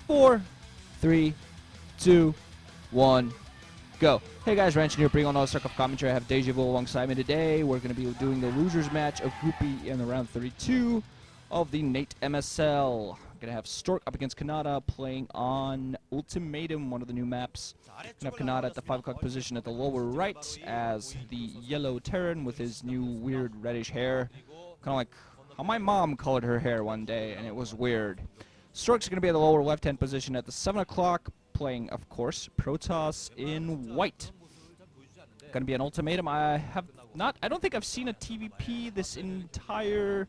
4, 3, 2, 1, go. Hey guys, Ranch here, bringing on all Stork of commentary. I have Deja Vu alongside me today. We're going to be doing the losers match of Group B in the round 32 of the Nate MSL. Going to have Stork up against Canata playing on Ultimatum, one of the new maps. Going to have Canata at the 5 o'clock position at the lower right as the yellow Terran with his new weird reddish hair. Kind of like how my mom colored her hair one day, and it was weird. Stork's going to be at the lower left-hand position at the 7 o'clock, playing, of course, Protoss in white. Going to be an Ultimatum. I don't think I've seen a TVP this entire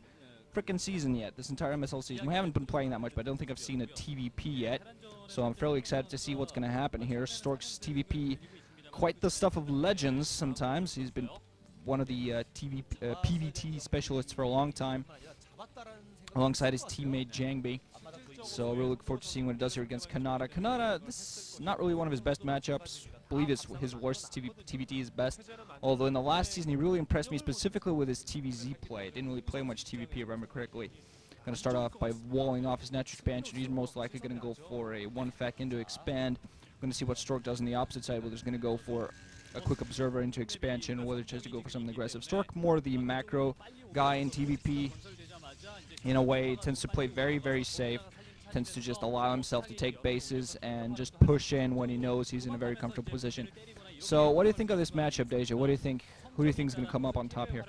frickin' season yet, this entire MSL season. We haven't been playing that much, but I don't think I've seen a TVP yet. So I'm fairly excited to see what's going to happen here. Stork's TVP, quite the stuff of legends sometimes. He's been one of the PVT specialists for a long time, alongside his teammate Jangby. So really look forward to seeing what he does here against Canata. Canata, this is not really one of his best matchups. I believe it's his worst TVT is best. Although in the last season, he really impressed me specifically with his TVZ play. Didn't really play much TVP, if I remember correctly. Going to start off by walling off his natural expansion. He's most likely going to go for a 1-fac into expand. Going to see what Stork does on the opposite side, whether he's going to go for a quick observer into expansion, or whether he tries to go for something aggressive. Stork, more the macro guy in TVP. In a way, tends to play very, very safe. Tends to just allow himself to take bases and just push in when he knows he's in a very comfortable position. So what do you think of this matchup, Deja? What do you think? Who do you think is going to come up on top here?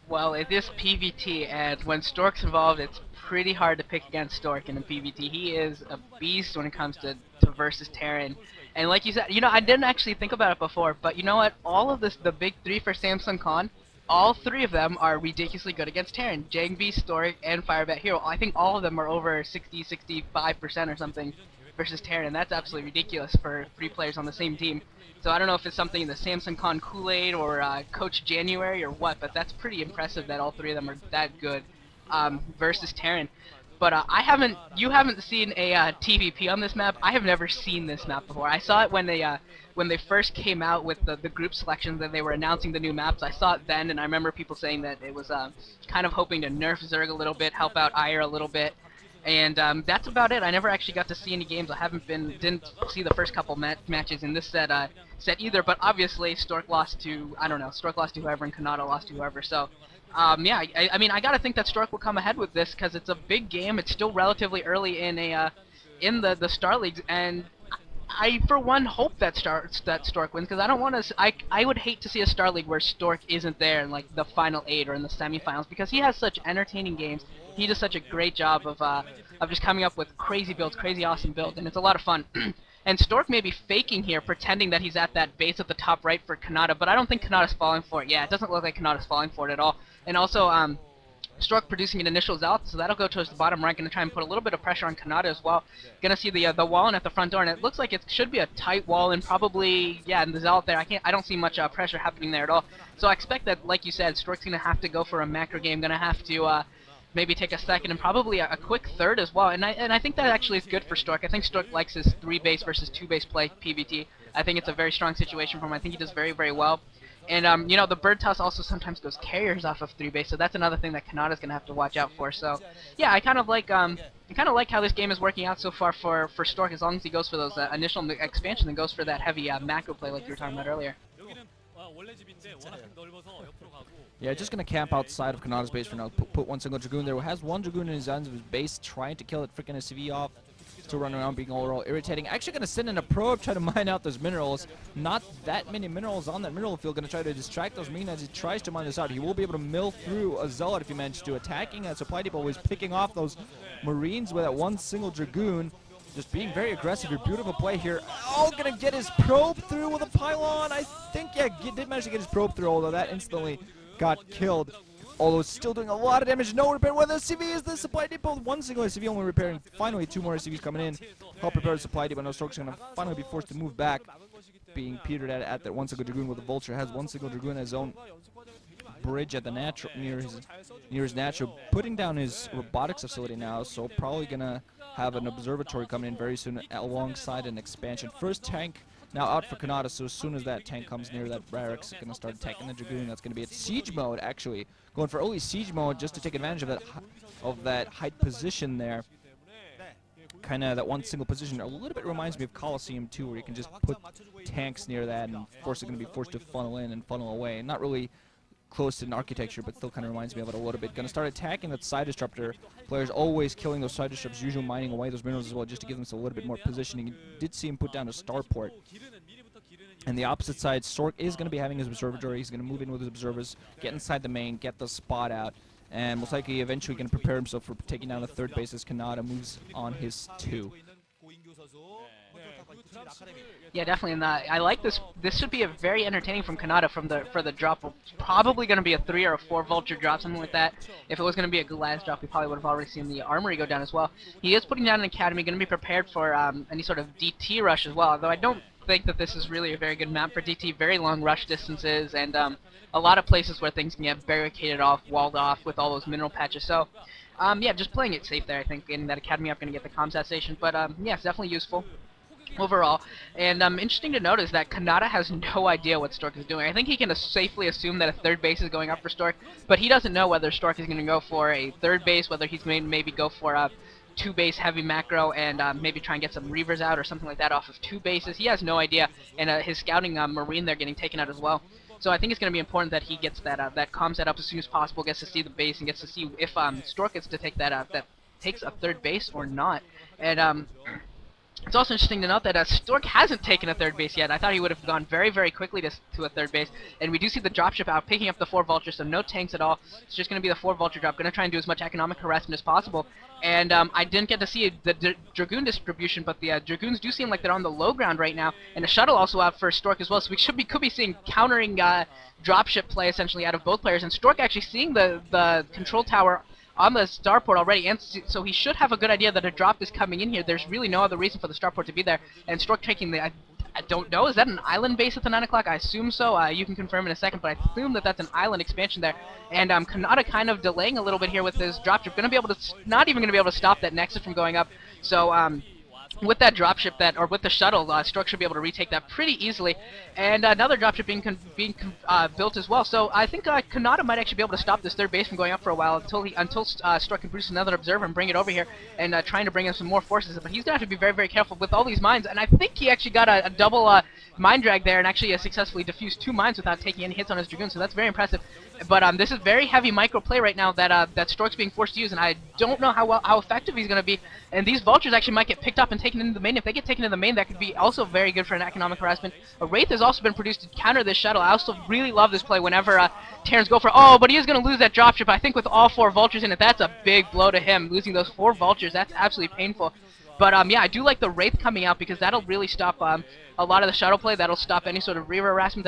Well, it is PVT, and when Stork's involved, it's pretty hard to pick against Stork in a PVT. He is a beast when it comes to versus Terran. And like you said, I didn't actually think about it before, but you know what? All of this, the big three for Samsung Con, all three of them are ridiculously good against Terran. Jangby, Stork, and Firebat Hero. I think all of them are over 65% or something versus Terran, and that's absolutely ridiculous for 3 players on the same team. So I don't know if it's something in the Samsung Con Kool-Aid or Coach January or what, but that's pretty impressive that all 3 of them are that good versus Terran. But you haven't seen a TVP on this map. I have never seen this map before. I saw it when they first came out with the group selections and they were announcing the new maps. I saw it then, and I remember people saying that it was kind of hoping to nerf Zerg a little bit, help out Ire a little bit, and that's about it. I never actually got to see any games. I didn't see the first couple matches in this set either. But obviously, Stork lost to Stork lost to whoever, and Canata lost to whoever. So. Yeah, I mean, I gotta think that Stork will come ahead with this because it's a big game. It's still relatively early in the Star Leagues, and I for one hope that Stork wins because I don't want to. I would hate to see a Star League where Stork isn't there in like the final 8 or in the semifinals because he has such entertaining games. He does such a great job of just coming up with crazy builds, crazy awesome builds, and it's a lot of fun. And Stork may be faking here, pretending that he's at that base at the top right for Canata, but I don't think Kanata's falling for it. Yeah, it doesn't look like Kanata's falling for it at all. And also, Stork producing an initial Zealot, so that'll go towards the bottom right. Going to try and put a little bit of pressure on Canata as well. Going to see the wall in at the front door, and it looks like it should be a tight wall, and probably, yeah, and the Zealot there. I don't see much pressure happening there at all. So I expect that, like you said, Stork's going to have to go for a macro game. Going to have to maybe take a second and probably a quick third as well. And I think that actually is good for Stork. I think Stork likes his 3-base versus 2-base play PVT. I think it's a very strong situation for him. I think he does very, very well. And the bird toss also sometimes goes carriers off of 3-base, so that's another thing that Kanata's gonna have to watch out for. So, yeah, I kind of like how this game is working out so far for Stork, as long as he goes for those initial expansion and goes for that heavy macro play like you were talking about earlier. Yeah, just going to camp outside of Kanata's base for now. Put one single Dragoon there. Has one Dragoon in his ends of his base, trying to kill it freaking SV off. Still running around being all irritating. Actually going to send in a probe, try to mine out those minerals. Not that many minerals on that mineral field. Going to try to distract those Marines as he tries to mine this out. He will be able to mill through a Zealot if he manages to. Attacking a supply depot, was picking off those Marines with that one single Dragoon. Just being very aggressive here. Beautiful play here. Oh, going to get his probe through with a pylon. I think, yeah, did manage to get his probe through, although that instantly got killed. Although still doing a lot of damage. No repair. Where the SV is the supply depot. One single SV only repairing. Finally, 2 more SCVs coming in. Help repair the supply depot. No, Stork's going to finally be forced to move back. Being petered at that one single Dragoon with the Vulture. Has one single Dragoon at his own bridge at the natural near his natural. Putting down his robotics facility now. So probably going to have an observatory coming in very soon alongside an expansion. First tank now out for Canata, so as soon as that tank comes near that barracks, it's going to start attacking the Dragoon. That's going to be at siege mode, actually. Going for early siege mode just to take advantage of that height position there. Kind of that one single position. A little bit reminds me of Coliseum 2, where you can just put tanks near that and force are going to be forced to funnel in and funnel away. Not really close to an architecture, but still kind of reminds me of it a little bit. Going to start attacking that side disruptor. Players always killing those side disruptors, usually mining away those minerals as well, just to give them a little bit more positioning. You did see him put down a starport. And the opposite side, Stork is going to be having his observatory. He's going to move in with his observers, get inside the main, get the spot out, and most likely eventually going to prepare himself for taking down the third base as Canata moves on his 2. Yeah, definitely. And I like this. This should be a very entertaining from Canata for the drop. Probably going to be a 3 or a 4 vulture drop, something like that. If it was going to be a glass drop, we probably would have already seen the armory go down as well. He is putting down an academy, going to be prepared for any sort of DT rush as well. Although I don't think that this is really a very good map for DT. Very long rush distances and a lot of places where things can get barricaded off, walled off with all those mineral patches. So yeah, just playing it safe there. I think in that academy I'm going to get the comm station, but yeah, it's definitely useful overall. And interesting to note is that Canata has no idea what Stork is doing. I think he can safely assume that a third base is going up for Stork, but he doesn't know whether Stork is going to go for a third base, whether he's going to maybe go for a 2 base heavy macro and maybe try and get some Reavers out or something like that off of 2 bases. He has no idea, and his scouting Marine there getting taken out as well. So I think it's going to be important that he gets that that comm set up as soon as possible, gets to see the base, and gets to see if Stork gets to take that takes a third base or not. And it's also interesting to note that Stork hasn't taken a third base yet. I thought he would have gone very, very quickly to a third base. And we do see the dropship out, picking up the 4 vultures, so no tanks at all. It's just going to be the 4 vulture drop. Going to try and do as much economic harassment as possible. And I didn't get to see the Dragoon distribution, but the Dragoons do seem like they're on the low ground right now. And a shuttle also out for Stork as well, so we could be seeing countering dropship play essentially out of both players. And Stork actually seeing the control tower on the starport already, and so he should have a good idea that a drop is coming in here. There's really no other reason for the starport to be there. And Stork taking the, I don't know, is that an island base at the 9 o'clock? I assume so. You can confirm in a second, but I assume that that's an island expansion there. And Canata kind of delaying a little bit here with his dropship. Going to be able to, not even going to be able to stop that Nexus from going up. So with that dropship or with the shuttle, Stork should be able to retake that pretty easily, and another dropship being built as well. So I think Canata might actually be able to stop this third base from going up for a while until Stork can produce another observer and bring it over here and trying to bring in some more forces. But he's gonna have to be very, very careful with all these mines. And I think he actually got a double mine drag there and actually successfully defused 2 mines without taking any hits on his Dragoon. So that's very impressive. But this is very heavy micro play right now that Stork's being forced to use, and I don't know how effective he's going to be. And these vultures actually might get picked up and taken into the main. If they get taken into the main, that could be also very good for an economic harassment. A Wraith has also been produced to counter this shuttle. I also really love this play whenever Terrans go for, oh, but he is going to lose that dropship. I think with all 4 vultures in it, that's a big blow to him. Losing those 4 vultures, that's absolutely painful. But yeah, I do like the Wraith coming out because that'll really stop a lot of the shuttle play. That'll stop any sort of Reaver harassment